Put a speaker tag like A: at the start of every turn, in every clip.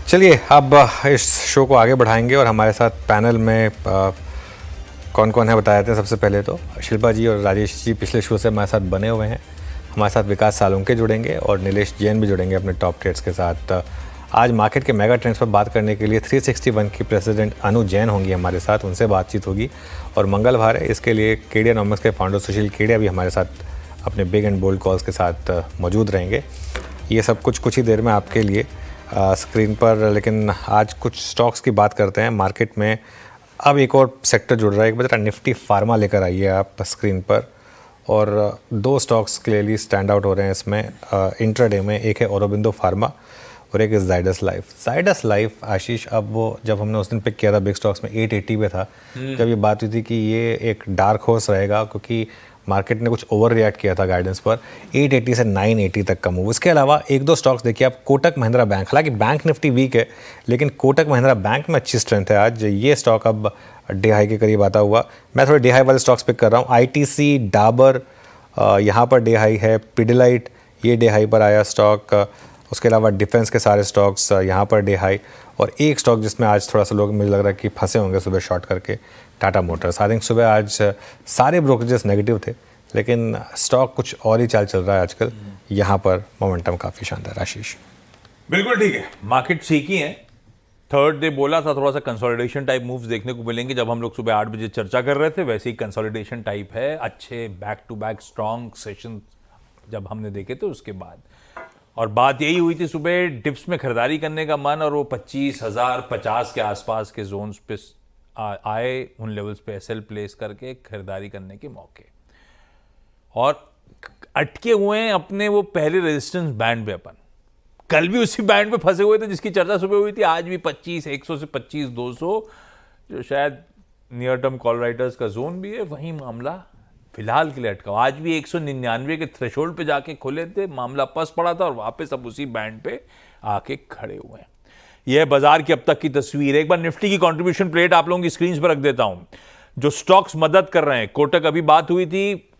A: चलिए अब इस शो को आगे बढ़ाएंगे और हमारे साथ पैनल में कौन कौन है बता देते हैं। सबसे पहले तो शिल्पा जी और राजेश जी पिछले शो से हमारे साथ बने हुए हैं। हमारे साथ विकास सालुंके जुड़ेंगे और नीलेश जैन भी जुड़ेंगे अपने टॉप ट्रेड्स के साथ। आज मार्केट के मेगा ट्रेंड्स पर बात करने के लिए 361 की प्रेसिडेंट अनु जैन होंगी हमारे साथ, उनसे बातचीत होगी। और मंगलवार है, इसके लिए केडियानॉमिक्स के फाउंडर सुशील केडिया भी हमारे साथ अपने बिग एंड बोल्ड कॉल्स के साथ मौजूद रहेंगे। ये सब कुछ ही देर में आपके लिए स्क्रीन पर। लेकिन आज कुछ स्टॉक्स की बात करते हैं। मार्केट में अब एक और सेक्टर जुड़ रहा है, एक बता निफ्टी फार्मा लेकर आइए आप स्क्रीन पर। और दो स्टॉक्स क्लियरली स्टैंड आउट हो रहे हैं इसमें इंट्राडे में। एक है औरोबिंदो फार्मा और एक जाइडस लाइफ। जाइडस लाइफ आशीष, अब वो जब हमने उस दिन पिक किया था बिग स्टॉक्स में 880 पे था, जब ये बात हुई थी कि ये एक डार्क हॉर्स रहेगा क्योंकि मार्केट ने कुछ ओवर रिएक्ट किया था गाइडेंस पर। 880 से 980 तक का मूव। इसके अलावा एक दो स्टॉक्स देखिए आप, कोटक महिंद्रा बैंक, हालांकि बैंक निफ्टी वीक है लेकिन कोटक महिंद्रा बैंक में अच्छी स्ट्रेंथ है आज। ये स्टॉक अब डे हाई के करीब आता हुआ। मैं थोड़े डे हाई वाले स्टॉक्स पिक कर रहा हूँ। आईटीसी, डाबर यहाँ पर डे हाई है। पिडिलाइट ये डे हाई पर आया स्टॉक। उसके अलावा डिफेंस के सारे स्टॉक्स यहाँ पर डे हाई। और एक स्टॉक जिसमें आज थोड़ा सा लोग मुझे लग रहा है कि फंसे होंगे सुबह शॉर्ट करके, टाटा मोटर्स। आई थिंक सुबह आज सारे ब्रोकरेजेस नेगेटिव थे लेकिन स्टॉक कुछ और ही चाल चल रहा है आजकल। यहाँ पर मोमेंटम काफ़ी शानदार। आशीष
B: बिल्कुल ठीक है, मार्केट ठीक ही है। थर्ड डे बोला था थोड़ा सा कंसोलिडेशन टाइप मूव्स देखने को मिलेंगे। जब हम लोग सुबह 8 बजे चर्चा कर रहे थे वैसे ही कंसोलिडेशन टाइप है। अच्छे back to back strong session जब हमने देखे थे उसके बाद, और बात यही हुई थी सुबह डिप्स में खरीदारी करने का मन, और वो 25,050 के आसपास के जोन्स पे आए, उन लेवल्स पे एसएल प्लेस करके खरीदारी करने के मौके, और अटके हुए हैं अपने वो पहले रेजिस्टेंस बैंड पे। अपन कल भी उसी बैंड पे फंसे हुए थे जिसकी चर्चा सुबह हुई थी। आज भी 25,100 से 25,200 जो शायद नियर टर्म कॉल राइटर्स का जोन भी है, वही मामला फिलहाल के लिए अटका। आज भी 199 के थ्रेशोल्ड पे जाके खुले थे, मामला पस पड़ा था और वापस अब उसी बैंड पे आके खड़े हुए हैं। यह बाजार की अब तक की तस्वीर है। एक बार निफ्टी की कंट्रीब्यूशन प्लेट आप लोगों की स्क्रीन पर रख देता हूं। जो स्टॉक्स मदद कर रहे हैं, कोटक अभी बात हुई थी,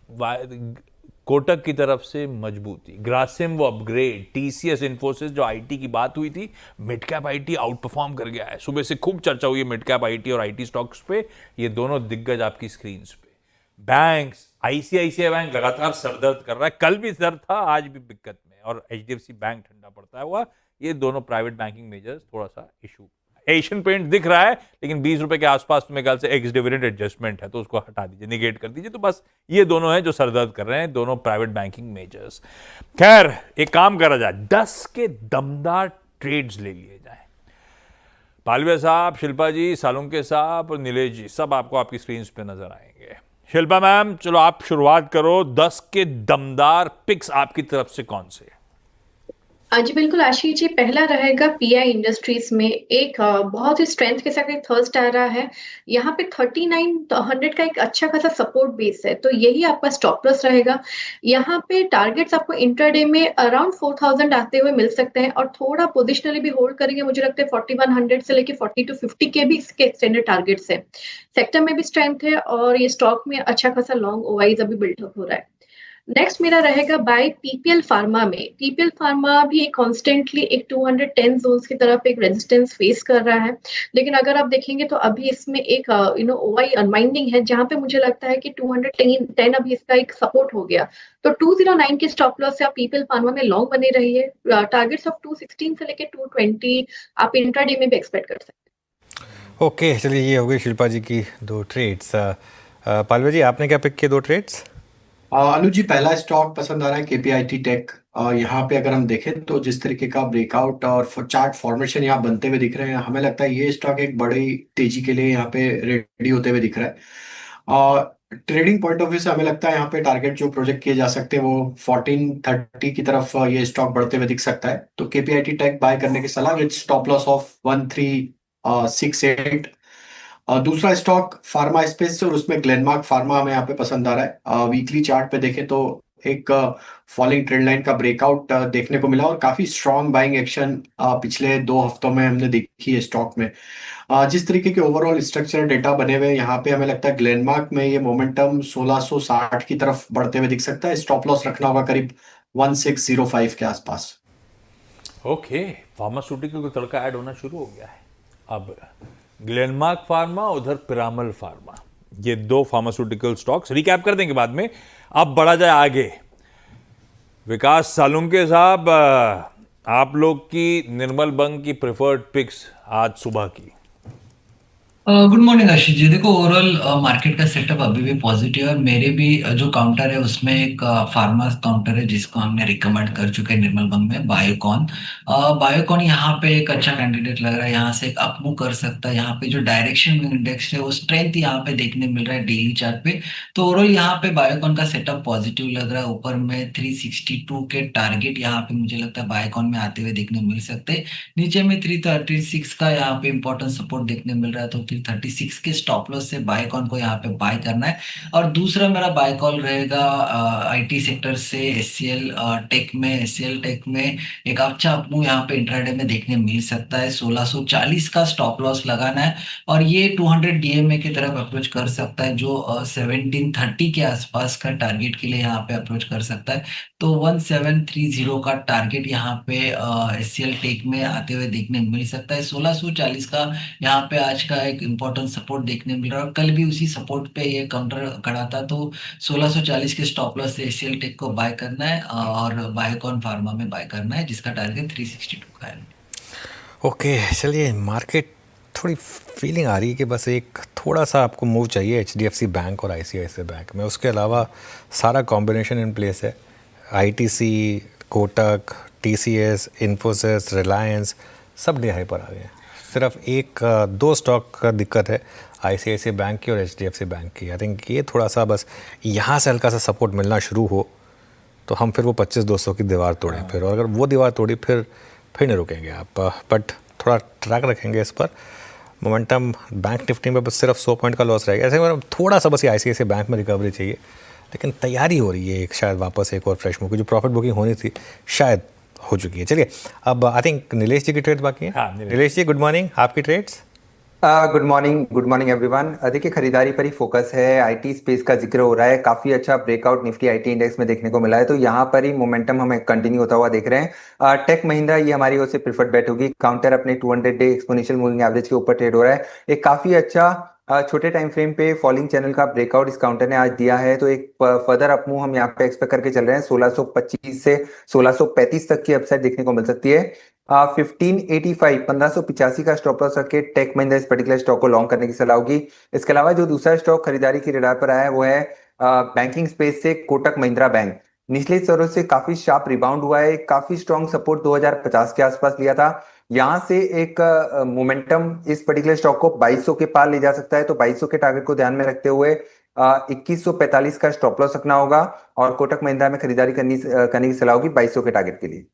B: कोटक की तरफ से मजबूती, ग्रासिम वो अपग्रेड, टीसीएस, इन्फोसिस जो आईटी की बात हुई थी, mid cap IT out perform कर गया है। सुबह से खूब चर्चा हुई है मिड कैप आईटी और आईटी स्टॉक्स पे। ये दोनों दिग्गज आपकी स्क्रीन पे। बैंक्स, आईसीआईसीआई बैंक लगातार सरदर्द कर रहा है, कल भी दर्द था, आज भी दिक्कत में, और एचडीएफसी बैंक ठंडा पड़ता हुआ। ये दोनों प्राइवेट बैंकिंग मेजर्स थोड़ा सा इशू। एशियन पेंट दिख रहा है लेकिन 20 रुपए के आसपास मेरे ख्याल से एक्स डिविडेंड एडजस्टमेंट है, तो उसको हटा दीजिए, निगेट कर दीजिए। तो बस ये दोनों हैं जो सरदर्द कर रहे हैं, दोनों प्राइवेट बैंकिंग मेजर्स। खैर एक काम करा जाए, 10 के दमदार ट्रेड्स ले लिए जाए। पालवे साहब, शिल्पा जी, सालुंके साहब और नीलेश जी सब आपको आपकी स्क्रीन पे नजर आएंगे। शिल्पा मैम चलो आप शुरुआत करो। 10 के दमदार पिक्स आपकी तरफ से कौन से?
C: जी बिल्कुल आशीष जी, पहला रहेगा पीआई इंडस्ट्रीज में। एक बहुत ही स्ट्रेंथ के साथ एक थर्स्ट आ रहा है। यहाँ पे 3900 का एक अच्छा खासा सपोर्ट बेस है, तो यही आपका स्टॉप लॉस रहेगा। यहाँ पे टारगेट्स आपको इंट्राडे में अराउंड 4000 आते हुए मिल सकते हैं, और थोड़ा पोजिशनली भी होल्ड करेंगे। मुझे लगता है 4100 से लेके 40 to 50 के भी इसके एक्सटेंडेड टारगेट्स है। सेक्टर में भी स्ट्रेंथ है और ये स्टॉक में अच्छा खासा लॉन्ग ओवाइज अभी बिल्डअप हो रहा है। नेक्स्ट मेरा रहेगा बाय पीपीएल फार्मा में। पीपीएल फार्मा भी एक कॉन्स्टेंटली एक 210 जोन्स की तरफ एक रेजिस्टेंस फेस कर रहा है, लेकिन अगर आप देखेंगे तो अभी इसमें एक ओवाई अनवाइंडिंग है, जहां पे मुझे लगता है कि 210 अभी इसका एक सपोर्ट हो गया। तो 209 के स्टॉप लॉस से आप पीपीएल फार्मा में लॉन्ग बने रहिए। टारगेट्स ऑफ 216 से लेके 220 आप इंट्राडे में भी एक्सपेक्ट कर सकते हैं।
A: ओके, चलिए ये हो गई शिल्पा जी की दो ट्रेड्स। पालवे जी आपने क्या पिक किए दो ट्रेड्स?
D: अनुज जी, पहला स्टॉक पसंद आ रहा है केपीआईटी टेक। यहाँ पे अगर हम देखें तो जिस तरीके का ब्रेकआउट और चार्ट फॉर्मेशन यहाँ बनते हुए दिख रहे हैं, हमें लगता है ये स्टॉक एक बड़ी तेजी के लिए यहाँ पे रेडी होते हुए दिख रहा है। और ट्रेडिंग पॉइंट ऑफ व्यू से हमें लगता है यहाँ पे टारगेट जो प्रोजेक्ट किए जा सकते हैं वो 1430 की तरफ ये स्टॉक बढ़ते हुए दिख सकता है। तो केपीआईटी टेक बाय करने की सलाह विद स्टॉप लॉस ऑफ 1368। दूसरा स्टॉक फार्मा स्पेस और उसमें ग्लेनमार्क फार्मा हमें यहाँ पे पसंद आ रहा है। वीकली चार्ट पे देखें तो एक फॉलिंग ट्रेंड लाइन का ब्रेकआउट देखने को मिला और काफी स्ट्रॉन्ग बाइंग एक्शन पिछले 2 हफ्तों में हमने देखी है स्टॉक में। जिस तरीके के ओवरऑल स्ट्रक्चर डेटा बने हुए हैं यहाँ पे, हमें लगता है ग्लेनमार्क में ये मोमेंटम 1660 की तरफ बढ़ते हुए दिख सकता है। स्टॉप लॉस रखना होगा करीब 1605 के आसपास।
B: ओके, फार्मास्यूटिकल को तड़का ऐड होना शुरू हो गया है। अब ग्लेनमार्क फार्मा, उधर पिरामल फार्मा, ये दो फार्मास्यूटिकल स्टॉक्स रिकैप कर देंगे बाद में। अब बढ़ा जाए आगे। विकास सालुंके साहब, आप लोग की निर्मल बंग की प्रेफर्ड पिक्स आज सुबह की।
E: Good morning Ashish ji. देखो, ओवरऑल मार्केट का सेटअप अभी भी पॉजिटिव है और मेरे भी जो काउंटर है उसमें एक फार्मा काउंटर है जिसको हमने रिकमेंड कर चुके हैं निर्मल बंग में, बायोकॉन। बायोकॉन यहाँ पे एक अच्छा कैंडिडेट लग रहा है, यहाँ से एक अपमूव कर सकता है। यहाँ पे जो डायरेक्शन इंडेक्स है वो स्ट्रेंथ यहाँ पे देखने मिल रहा है डेली चार्ट पे। तो ओवरऑल यहाँ पे बायोकॉन का सेटअप पॉजिटिव लग रहा है। ऊपर में 362 के टारगेट यहाँ पे मुझे लगता है बायोकॉन में आते हुए देखने मिल सकते हैं। नीचे में 336 का यहाँ पे इंपॉर्टेंट सपोर्ट देखने मिल रहा है, तो 336 के स्टॉप लॉस से बायकॉन को यहाँ पे बाय करना है। और दूसरा मेरा बाय कॉल रहेगा आईटी सेक्टर से एचसीएल टेक में। एचसीएल टेक में एक अच्छा अपमूव यहाँ पे इंट्राडे में देखने मिल सकता है। 1640 का स्टॉप लॉस लगाना है और ये 200 डीएमए की तरफ अप्रोच कर सकता है, जो 1730 के आसपास का टारगेट के लिए यहाँ पे अप्रोच कर सकता है। तो 1730 का टारगेट यहाँ पे एचसीएल टेक में आते हुए देखने मिल सकता है। 1640 का यहाँ पे आज का एक इम्पोर्टेंट सपोर्ट देखने मिल रहा है और कल भी उसी सपोर्ट पे ये काउंटर खड़ा था। तो 1640 के स्टॉप लॉस से एचसीएल टेक को बाय करना है और बायोकॉन फार्मा में बाय करना है जिसका टारगेट 362 का है।
A: ओके, चलिए मार्केट थोड़ी फीलिंग आ रही है कि बस एक थोड़ा सा आपको मूव चाहिए एचडीएफसी बैंक और आईसीआईसीआई बैंक में। उसके अलावा सारा कॉम्बिनेशन इन प्लेस है। आईटीसी, कोटक, टीसीएस, इन्फोसिस, रिलायंस सब डे हाई पर आ गए हैं। सिर्फ एक दो स्टॉक का दिक्कत है, आईसीआईसीआई बैंक की और एचडीएफसी बैंक की। आई थिंक ये थोड़ा सा बस यहाँ से हल्का सा सपोर्ट मिलना शुरू हो तो हम फिर वो 25-200 की दीवार तोड़ें फिर, और अगर वो दीवार तोड़ी फिर नहीं रुकेंगे आप। बट थोड़ा ट्रैक रखेंगे इस पर। मोमेंटम बैंक निफ्टी में बस सिर्फ 100 पॉइंट का लॉस रहेगा। ऐसे मतलब थोड़ा सा बस ये आईसीआईसीआई बैंक में रिकवरी चाहिए, लेकिन तैयारी हो रही है एक शायद वापस एक और फ्रेश मूव की। जो प्रॉफिट बुकिंग होनी थी शायद हो चुकी है। चलिए अब आई थिंक नीलेश जी की ट्रेड बाकी है।
B: हाँ,
A: नीलेश जी गुड मॉर्निंग, आपकी ट्रेड्स।
F: Good morning everyone. देखिए, खरीदारी पर ही फोकस है। आईटी स्पेस का जिक्र हो रहा है, काफी अच्छा ब्रेकआउट निफ्टी आईटी इंडेक्स में देखने को मिला है, तो यहाँ पर ही मोमेंटम हमें कंटिन्यू होता हुआ देख रहे हैं। टेक महिंद्रा ये हमारी ओर से प्रिफर्ड बेट होगी। काउंटर अपने 200 डे एक्सपोनेंशियल मूविंग एवरेज के ऊपर ट्रेड हो रहा है। एक काफी अच्छा छोटे टाइम फ्रेम पे फॉलिंग चैनल का ब्रेकआउट इस काउंटर ने आज दिया है, तो एक फर्दर अपमूव हम यहाँ पे एक्सपेक्ट करके चल रहे हैं। 1625 से 1635 तक की अपसाइड देखने को मिल सकती है। 1585 का स्टॉप लॉस रख के टेक महिंद्रा इस पर्टिकुलर स्टॉक को लॉन्ग करने की सलाह होगी। इसके अलावा जो दूसरा स्टॉक खरीदारी की रडार पर आया है वो है बैंकिंग स्पेस से कोटक महिंद्रा बैंक। निचले स्तरों से काफी शार्प रिबाउंड हुआ है, काफी स्ट्रॉन्ग सपोर्ट 2050 के आसपास लिया था। यहाँ से एक मोमेंटम इस पर्टिकुलर स्टॉक को 2200 के पार ले जा सकता है, तो 2200 के टारगेट को ध्यान में रखते हुए 2145 का स्टॉप लॉस रखना होगा और कोटक महिंद्रा में खरीदारी करने की सलाह होगी 2200 के टारगेट के लिए।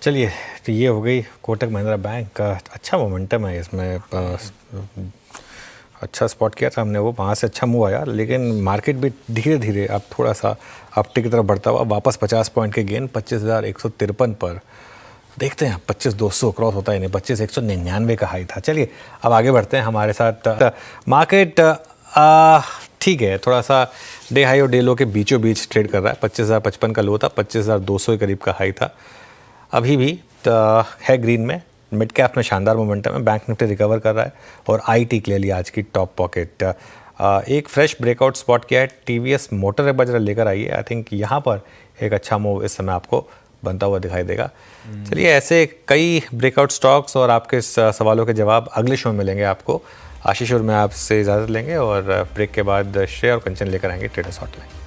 A: चलिए, तो ये हो गई कोटक महिंद्रा बैंक का। अच्छा मोमेंटम है इसमें, अच्छा स्पॉट किया था हमने, वो वहाँ से अच्छा मूव आया, लेकिन मार्केट भी धीरे धीरे अब थोड़ा सा अपटिक की तरफ बढ़ता हुआ वापस 50 पॉइंट के गेन 25,153 पर। देखते हैं 25,200 क्रॉस होता है, नहीं 25,199 का हाई था। चलिए अब आगे बढ़ते हैं हमारे साथ। मार्केट ठीक है, थोड़ा सा डे हाई और डे लो के बीचों बीच ट्रेड कर रहा है। 25,055 का लो था, 25,200 के करीब का हाई था। अभी भी है ग्रीन में। मिड कैप में शानदार मोमेंटम है, बैंक निफ्टी रिकवर कर रहा है और आईटी क्लियरली आज की टॉप पॉकेट। एक फ्रेश ब्रेकआउट स्पॉट किया है टीवीएस मोटर एक बार जरा लेकर आई है। आई थिंक यहाँ पर एक अच्छा मूव इस समय आपको बनता हुआ दिखाई देगा। चलिए, ऐसे कई ब्रेकआउट स्टॉक्स और आपके सवालों के जवाब अगले शो में मिलेंगे आपको। आशीष और मैं आपसे इजाज़त लेंगे और ब्रेक के बाद श्रेय और कंचन लेकर आएंगे ट्रेडर्स हॉटलाइन।